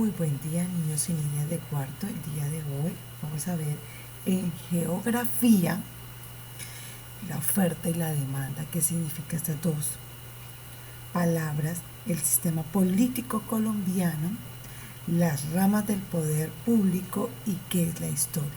Muy buen día, niños y niñas de cuarto. El día de hoy vamos a ver en geografía la oferta y la demanda. ¿Qué significa estas dos palabras? El sistema político colombiano, las ramas del poder público y qué es la historia.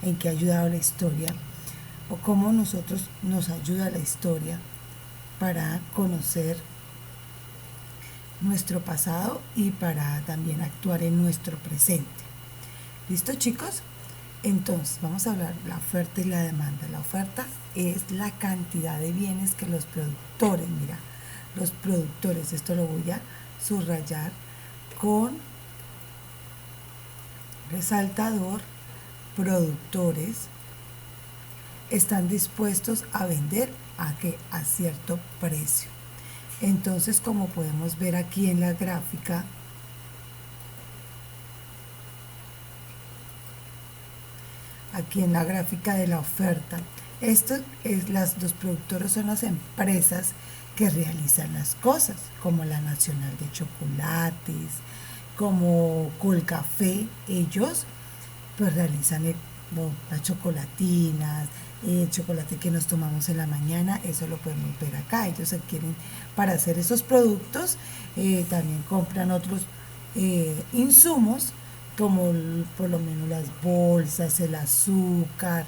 En qué ha ayudado la historia o cómo nosotros nos ayuda la historia para conocer nuestro pasado y para también actuar en nuestro presente. ¿Listo, chicos? Entonces, vamos a hablar de la oferta y la demanda. La oferta es la cantidad de bienes que los productores, mira, los productores, esto lo voy a subrayar con resaltador, productores, están dispuestos a vender a cierto precio. Entonces, como podemos ver aquí en la gráfica, de la oferta, los productores son las empresas que realizan las cosas, como la Nacional de Chocolates, como Colcafé. Ellos pues realizan las chocolatinas, el chocolate que nos tomamos en la mañana, eso lo podemos ver acá. Ellos adquieren para hacer esos productos, también compran otros insumos, como por lo menos las bolsas, el azúcar.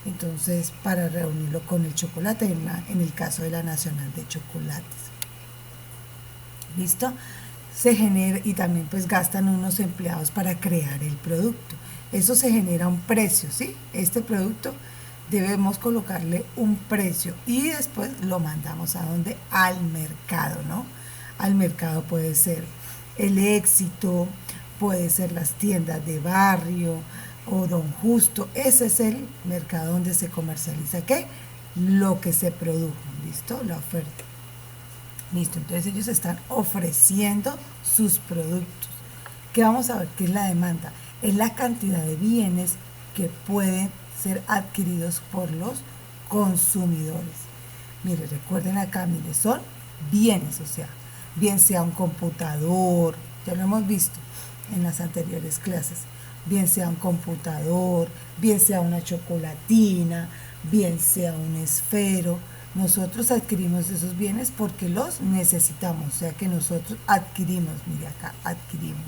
Entonces, para reunirlo con el chocolate, en el caso de la Nacional de Chocolates. ¿Listo? Se genera, y también pues gastan unos empleados para crear el producto. Eso se genera un precio, ¿sí? Este producto debemos colocarle un precio y después lo mandamos a donde, al mercado, ¿no? Al mercado puede ser el Éxito, puede ser las tiendas de barrio o Don Justo. Ese es el mercado donde se comercializa, ¿qué? Lo que se produjo, ¿listo? La oferta. Listo, entonces ellos están ofreciendo sus productos. ¿Qué vamos a ver? ¿Qué es la demanda? Es la cantidad de bienes que pueden ser adquiridos por los consumidores. Mire, recuerden acá, mire, son bienes, o sea, bien sea un computador, ya lo hemos visto en las anteriores clases, bien sea un computador, bien sea una chocolatina, bien sea un esfero. Nosotros adquirimos esos bienes porque los necesitamos, o sea que nosotros adquirimos, mire acá, adquirimos,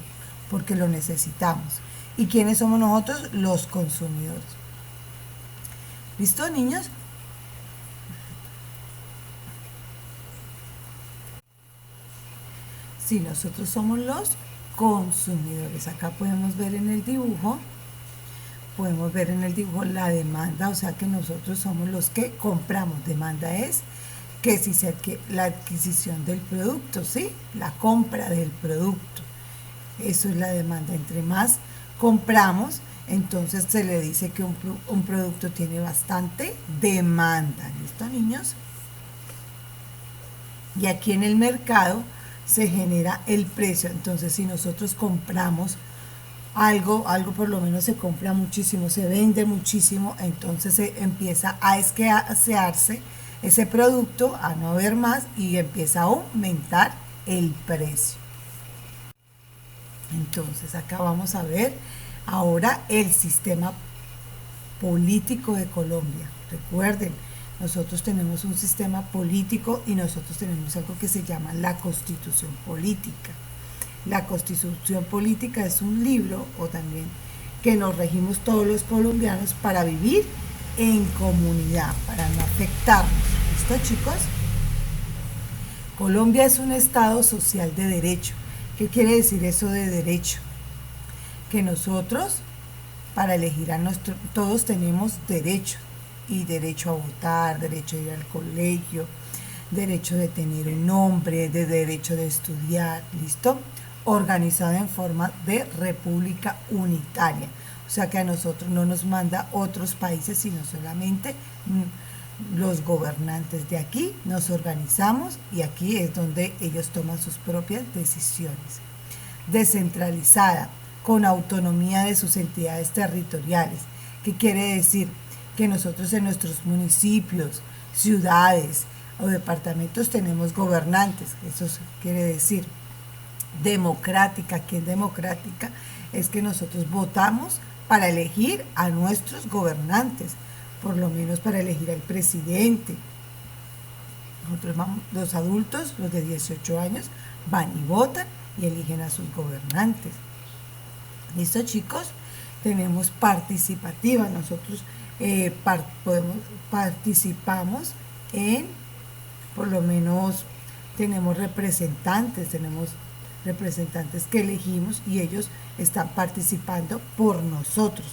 porque lo necesitamos. ¿Y quiénes somos nosotros? Los consumidores. ¿Listo, niños? Sí, nosotros somos los consumidores. Acá podemos ver en el dibujo la demanda, o sea que nosotros somos los que compramos. Demanda es que si se adquiere la adquisición del producto, ¿sí? La compra del producto. Eso es la demanda. Entre más compramos, entonces se le dice que un producto tiene bastante demanda. ¿Listo, niños? Y aquí en el mercado se genera el precio. Entonces, si nosotros compramos algo por lo menos se compra muchísimo, se vende muchísimo, entonces se empieza a escasearse ese producto, a no haber más y empieza a aumentar el precio. Entonces, acá vamos a ver ahora el sistema político de Colombia. Recuerden, nosotros tenemos un sistema político y nosotros tenemos algo que se llama la Constitución Política. La Constitución Política es un libro, o también que nos regimos todos los colombianos para vivir en comunidad, para no afectarnos. ¿Listo, chicos? Colombia es un estado social de derecho. ¿Qué quiere decir eso de derecho? Que nosotros, para elegir todos tenemos derecho, y derecho a votar, derecho a ir al colegio, derecho de tener un nombre, de derecho de estudiar, ¿listo? Organizado en forma de república unitaria. O sea que a nosotros no nos manda otros países, sino solamente los gobernantes de aquí nos organizamos y aquí es donde ellos toman sus propias decisiones. Descentralizada, con autonomía de sus entidades territoriales. ¿Qué quiere decir? Que nosotros en nuestros municipios, ciudades o departamentos tenemos gobernantes. Eso quiere decir democrática. ¿Qué es democrática? Es que nosotros votamos para elegir a nuestros gobernantes, por lo menos para elegir al presidente. Nosotros vamos, los adultos, los de 18 años, van y votan y eligen a sus gobernantes. ¿Listo, chicos? Tenemos participativa. Nosotros participamos en, por lo menos, tenemos representantes que elegimos y ellos están participando por nosotros.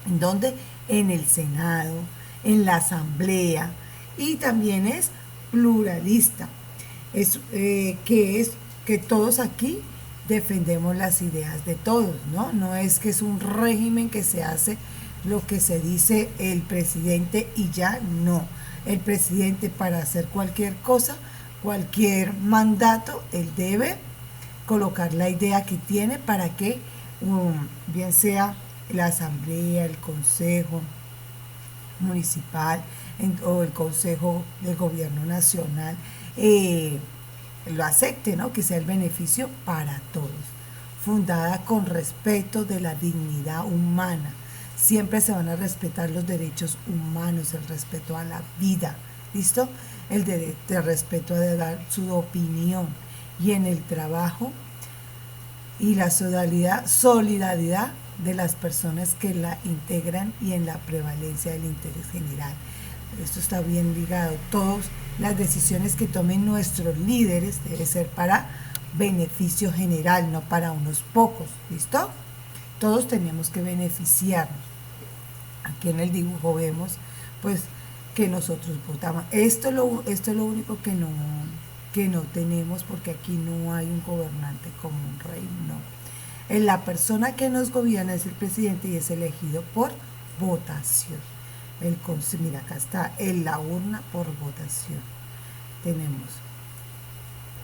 ¿En dónde? En el Senado, en la Asamblea, y también es pluralista. Es que todos aquí defendemos las ideas de todos, ¿no? No es que es un régimen que se hace lo que se dice el presidente y ya no. El presidente, para hacer cualquier cosa, cualquier mandato, él debe colocar la idea que tiene para que bien sea la asamblea, el consejo municipal o el consejo de gobierno nacional lo acepte, ¿no? Que sea el beneficio para todos. Fundada con respeto de la dignidad humana. Siempre se van a respetar los derechos humanos, el respeto a la vida, ¿listo? El respeto a dar su opinión. Y en el trabajo y la solidaridad de las personas que la integran y en la prevalencia del interés general. Esto está bien ligado. Todas las decisiones que tomen nuestros líderes debe ser para beneficio general, no para unos pocos. ¿Listo? Todos tenemos que beneficiarnos. Aquí en el dibujo vemos pues que nosotros votamos. Esto es lo único que no tenemos, porque aquí no hay un gobernante como un rey, no. La persona que nos gobierna es el presidente y es elegido por votación. Mira, acá está en la urna por votación. Tenemos.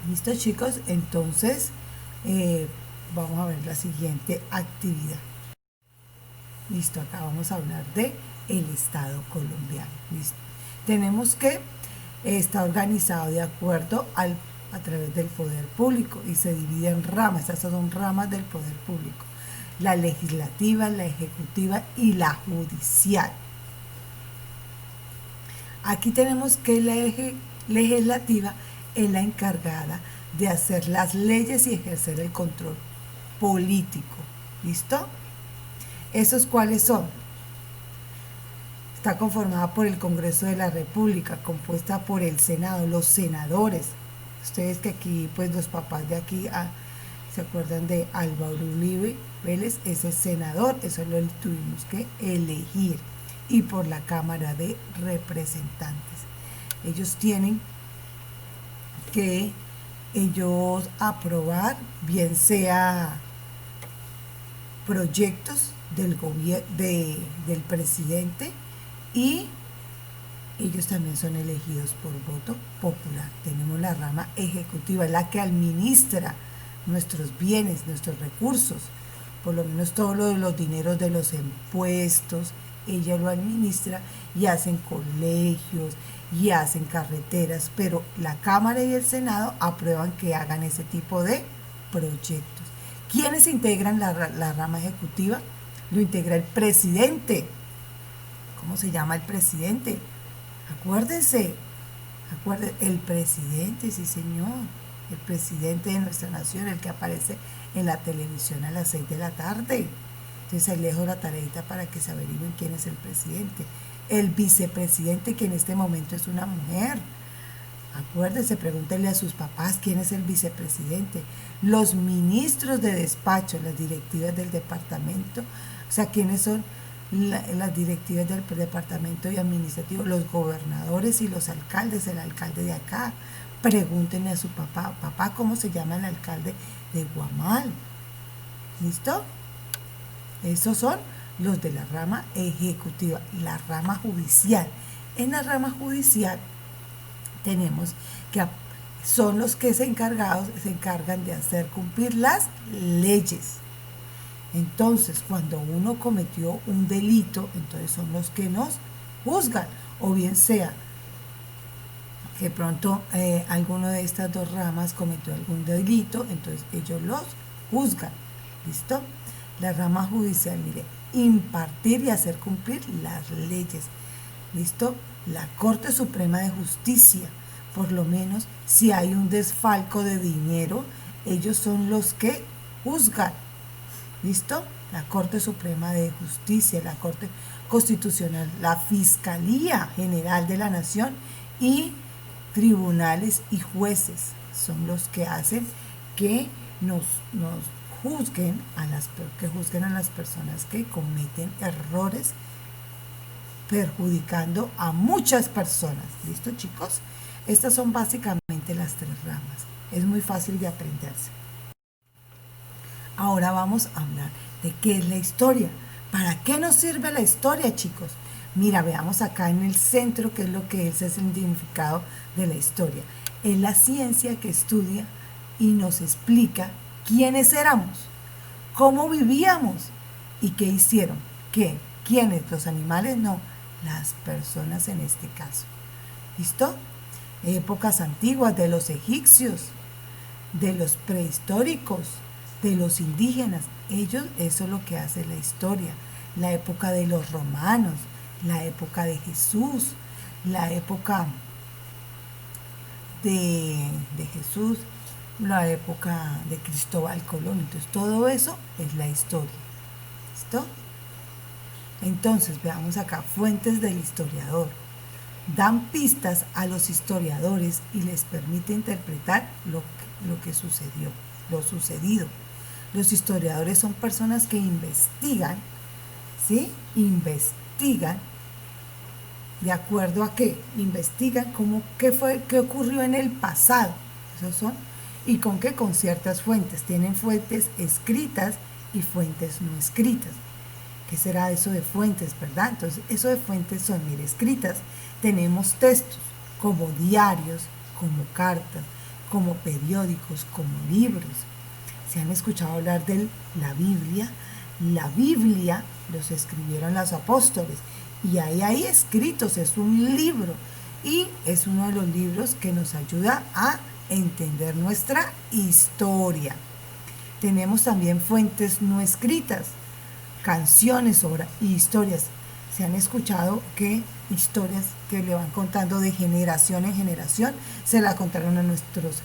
¿Listo, chicos? Entonces, vamos a ver la siguiente actividad. Listo, acá vamos a hablar de el Estado colombiano. ¿Listo? Tenemos que está organizado de acuerdo a través del poder público y se divide en ramas. Estas son ramas del poder público: la legislativa, la ejecutiva y la judicial. Aquí tenemos que la legislativa es la encargada de hacer las leyes y ejercer el control político. ¿Listo? ¿Esos cuáles son? Está conformada por el Congreso de la República, compuesta por el Senado, los senadores. Ustedes que aquí, pues los papás de aquí se acuerdan de Álvaro Uribe Vélez, ese senador, eso lo tuvimos que elegir. Y por la Cámara de Representantes. Ellos tienen que aprobar, bien sea proyectos del presidente, y ellos también son elegidos por voto popular. Tenemos la rama ejecutiva, la que administra nuestros bienes, nuestros recursos, por lo menos todos los dineros de los impuestos, ella lo administra, y hacen colegios y hacen carreteras, pero la Cámara y el Senado aprueban que hagan ese tipo de proyectos. ¿Quiénes integran la rama ejecutiva? Lo integra el presidente. ¿Cómo se llama el presidente? Acuérdense, el presidente, sí señor, el presidente de nuestra nación, el que aparece en la televisión a las 6 de la tarde. Entonces ahí les dejo la tareita para que se averigüen quién es el presidente. El vicepresidente, que en este momento es una mujer. Acuérdense, pregúntenle a sus papás quién es el vicepresidente. Los ministros de despacho, las directivas del departamento, o sea, quiénes son las directivas del departamento y administrativo, los gobernadores y los alcaldes, el alcalde de acá. Pregúntenle a su papá, papá, ¿cómo se llama el alcalde de Guamal? ¿Listo? Esos son los de la rama ejecutiva. La rama judicial. En la rama judicial tenemos que son los que se encargan de hacer cumplir las leyes. Entonces, cuando uno cometió un delito, entonces son los que nos juzgan, o bien sea que pronto alguno de estas dos ramas cometió algún delito, entonces ellos los juzgan. ¿Listo? La rama judicial, mire, impartir y hacer cumplir las leyes. ¿Listo? La Corte Suprema de Justicia, por lo menos si hay un desfalco de dinero, ellos son los que juzgan. ¿Listo? La Corte Suprema de Justicia, la Corte Constitucional, la Fiscalía General de la Nación y tribunales y jueces son los que hacen que nos juzguen que juzguen a las personas que cometen errores perjudicando a muchas personas. ¿Listo, chicos? Estas son básicamente las tres ramas. Es muy fácil de aprenderse. Ahora vamos a hablar de qué es la historia. ¿Para qué nos sirve la historia, chicos? Mira, veamos acá en el centro qué es lo que es el significado de la historia. Es la ciencia que estudia y nos explica quiénes éramos, cómo vivíamos y qué hicieron. ¿Qué? ¿Quiénes? ¿Los animales? No, las personas en este caso. ¿Listo? Épocas antiguas de los egipcios, de los prehistóricos, de los indígenas. Ellos, eso es lo que hace la historia. La época de los romanos, la época de Jesús, la época de Jesús, la época de Cristóbal Colón. Entonces, todo eso es la historia. ¿Listo? Entonces, veamos acá, fuentes del historiador. Dan pistas a los historiadores y les permite interpretar lo que sucedió, lo sucedido. Los historiadores son personas que investigan, ¿sí? Investigan, ¿de acuerdo a qué? Investigan qué ocurrió en el pasado. Esos son. ¿Y con qué? Con ciertas fuentes. Tienen fuentes escritas y fuentes no escritas. ¿Qué será eso de fuentes, verdad? Entonces, eso de fuentes son, mire, escritas. Tenemos textos como diarios, como cartas, como periódicos, como libros. ¿Se han escuchado hablar de la Biblia? La Biblia los escribieron los apóstoles y hay escritos, es un libro y es uno de los libros que nos ayuda a entender nuestra historia. Tenemos también fuentes no escritas, canciones, obras y historias. Se han escuchado que historias que le van contando de generación en generación se la contaron a nuestros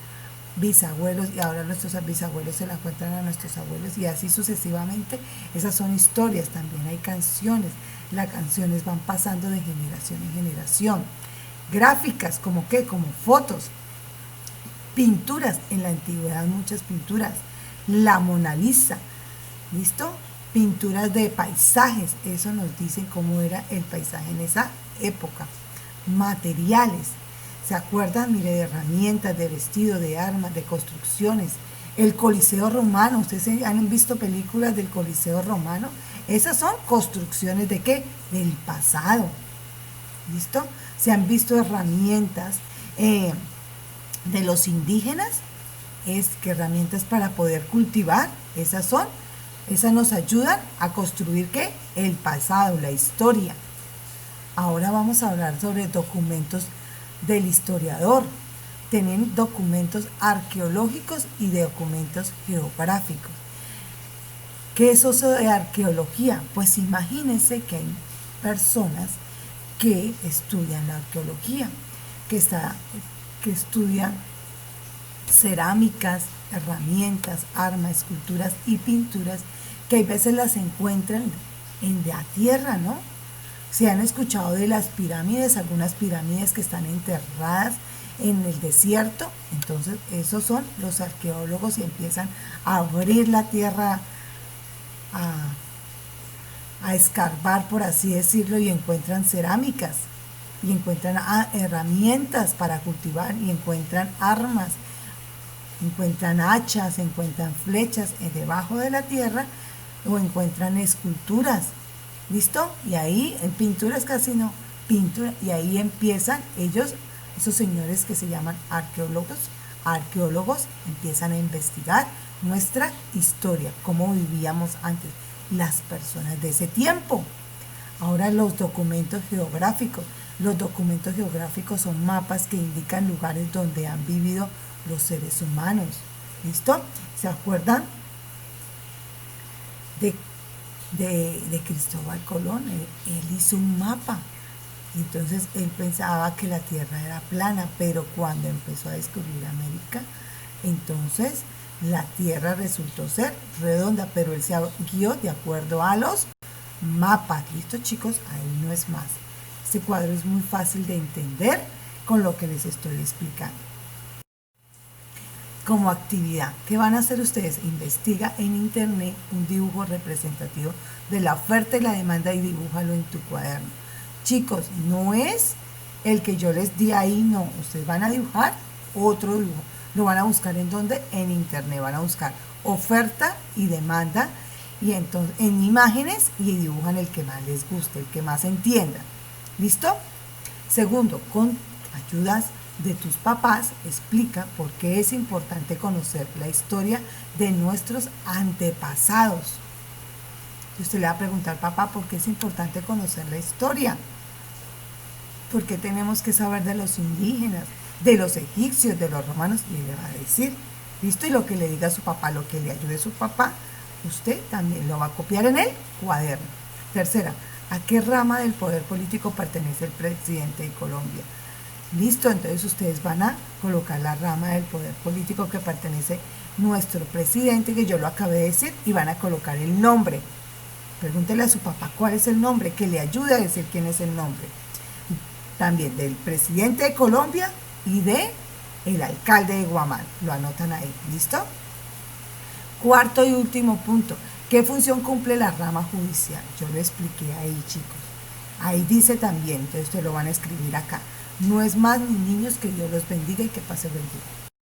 bisabuelos y ahora nuestros bisabuelos se la cuentan a nuestros abuelos y así sucesivamente. Esas son historias. También hay canciones. Las canciones van pasando de generación en generación. Gráficas, ¿como qué? Como fotos. Pinturas, en la antigüedad muchas pinturas. La Mona Lisa, ¿listo? Pinturas de paisajes, eso nos dice cómo era el paisaje en esa época. Materiales, ¿se acuerdan? Mire, de herramientas, de vestido, de armas, de construcciones. El Coliseo Romano, ¿ustedes han visto películas del Coliseo Romano? Esas son construcciones ¿de qué? Del pasado. ¿Listo? Se han visto herramientas de los indígenas, es que herramientas para poder cultivar, esas nos ayudan a construir ¿qué? El pasado, la historia. Ahora vamos a hablar sobre documentos del historiador. Tienen documentos arqueológicos y documentos geográficos. ¿Qué es eso de arqueología? Pues imagínense que hay personas que estudian la arqueología, que estudian cerámicas, herramientas, armas, esculturas y pinturas que a veces las encuentran en la tierra, ¿no? Se han escuchado de las pirámides, algunas pirámides que están enterradas en el desierto. Entonces esos son los arqueólogos y empiezan a abrir la tierra, a escarbar, por así decirlo, y encuentran cerámicas y encuentran herramientas para cultivar y encuentran armas, encuentran hachas, encuentran flechas debajo de la tierra o encuentran esculturas. ¿Listo? Y ahí en pinturas casi no, pintura, y ahí empiezan ellos, esos señores que se llaman arqueólogos empiezan a investigar nuestra historia, cómo vivíamos antes, las personas de ese tiempo. Ahora los documentos geográficos. Los documentos geográficos son mapas que indican lugares donde han vivido los seres humanos. ¿Listo? ¿Se acuerdan de, de Cristóbal Colón? Él hizo un mapa. Entonces él pensaba que la Tierra era plana, pero cuando empezó a descubrir América, entonces la Tierra resultó ser redonda, pero él se guió de acuerdo a los mapas. ¿Listo, chicos? Ahí no es más. Este cuadro es muy fácil de entender con lo que les estoy explicando. Como actividad, ¿qué van a hacer ustedes? Investiga en internet un dibujo representativo de la oferta y la demanda y dibújalo en tu cuaderno. Chicos, no es el que yo les di ahí, no. Ustedes van a dibujar otro dibujo. Lo van a buscar en donde? En internet. Van a buscar oferta y demanda y entonces en imágenes y dibujan el que más les guste, el que más entiendan. ¿Listo? Segundo, con ayudas de tus papás, explica por qué es importante conocer la historia de nuestros antepasados. Si usted le va a preguntar, papá, ¿por qué es importante conocer la historia? ¿Por qué tenemos que saber de los indígenas, de los egipcios, de los romanos? Y él le va a decir, ¿listo? Y lo que le diga a su papá, lo que le ayude a su papá, usted también lo va a copiar en el cuaderno. Tercera, ¿a qué rama del poder político pertenece el presidente de Colombia? Listo, entonces ustedes van a colocar la rama del poder político que pertenece nuestro presidente, que yo lo acabé de decir, y van a colocar el nombre. Pregúntele a su papá cuál es el nombre, que le ayude a decir quién es el nombre. También del presidente de Colombia y de el alcalde de Guamal. Lo anotan ahí, ¿listo? Cuarto y último punto. ¿Qué función cumple la rama judicial? Yo lo expliqué ahí, chicos. Ahí dice también, entonces ustedes lo van a escribir acá. No es más, mis niños, que Dios los bendiga y que pase buen día.